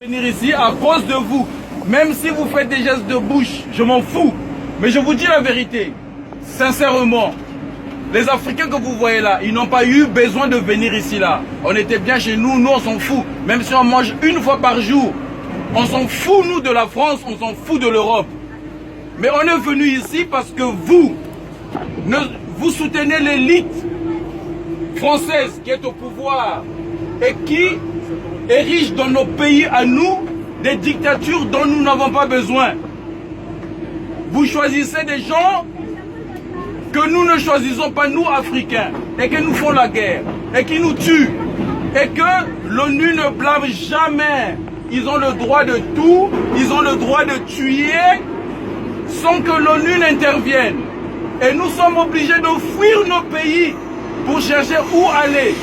Venir ici à cause de vous. Même si vous faites des gestes de bouche, je m'en fous. Mais je vous dis la vérité, sincèrement, les Africains que vous voyez là, ils n'ont pas eu besoin de venir ici là. On était bien chez nous, nous on s'en fout. Même si on mange une fois par jour, on s'en fout nous de la France, on s'en fout de l'Europe. Mais on est venu ici parce que vous soutenez l'élite française qui est au pouvoir et qui érige dans nos pays à nous des dictatures dont nous n'avons pas besoin. Vous choisissez des gens que nous ne choisissons pas, nous Africains, et qui nous font la guerre, et qui nous tuent, et que l'ONU ne blâme jamais. Ils ont le droit de tout, ils ont le droit de tuer sans que l'ONU n'intervienne. Et nous sommes obligés de fuir nos pays pour chercher où aller.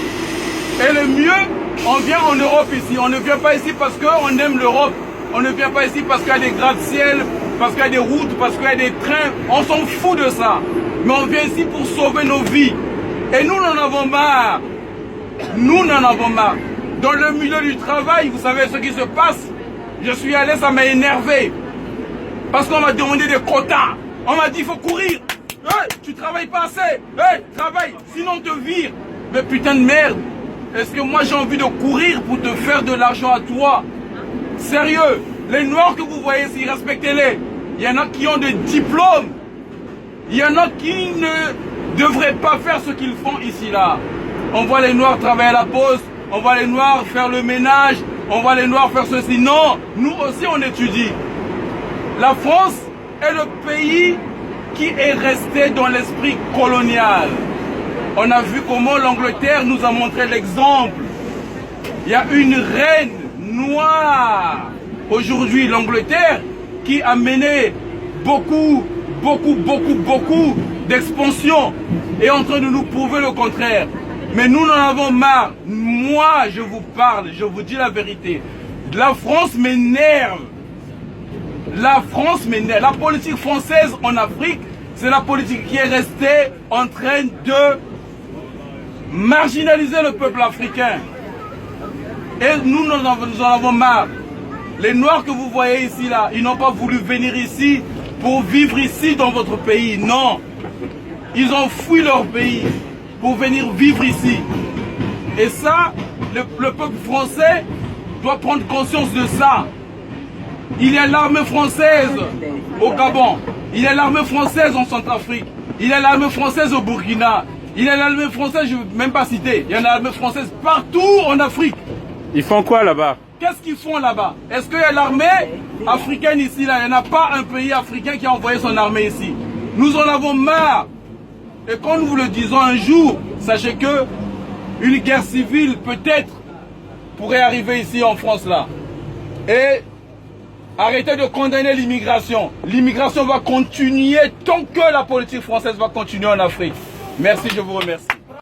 Et le mieux, on vient en Europe ici. On ne vient pas ici parce qu'on aime l'Europe. On ne vient pas ici parce qu'il y a des gratte-ciel, parce qu'il y a des routes, parce qu'il y a des trains. On s'en fout de ça. Mais on vient ici pour sauver nos vies. Et nous n'en avons marre. Nous n'en avons marre. Dans le milieu du travail, vous savez ce qui se passe. Je suis allé, ça m'a énervé. Parce qu'on m'a demandé des quotas. On m'a dit, il faut courir. Hey, tu travailles pas assez. Hey, travaille, sinon on te vire. Mais putain de merde. Est-ce que moi j'ai envie de courir pour te faire de l'argent à toi? Sérieux, les noirs que vous voyez ici, respectez-les. Il y en a qui ont des diplômes. Il y en a qui ne devraient pas faire ce qu'ils font ici là. On voit les noirs travailler à la poste, on voit les noirs faire le ménage, on voit les noirs faire ceci. Non, nous aussi on étudie. La France est le pays qui est resté dans l'esprit colonial. On a vu comment l'Angleterre nous a montré l'exemple. Il y a une reine noire aujourd'hui, l'Angleterre, qui a mené beaucoup d'expansion et est en train de nous prouver le contraire. Mais nous en avons marre. Moi, je vous parle, je vous dis la vérité. La France m'énerve. La France m'énerve. La politique française en Afrique, c'est la politique qui est restée en train de marginaliser le peuple africain. Et nous en avons marre. Les Noirs que vous voyez ici, là, ils n'ont pas voulu venir ici pour vivre ici dans votre pays. Non. Ils ont fui leur pays pour venir vivre ici. Et ça, le peuple français doit prendre conscience de ça. Il y a l'armée française au Gabon. Il y a l'armée française en Centrafrique. Il y a l'armée française au Burkina. Il y a l'armée française, je ne veux même pas citer. Il y a l'armée française partout en Afrique. Ils font quoi là-bas? Qu'est-ce qu'ils font là-bas? Est-ce qu'il y a l'armée africaine ici là? Il n'y en a pas un pays africain qui a envoyé son armée ici. Nous en avons marre. Et quand nous vous le disons un jour, sachez que une guerre civile peut-être pourrait arriver ici en France là. Et arrêtez de condamner l'immigration. L'immigration va continuer tant que la politique française va continuer en Afrique. Merci, je vous remercie.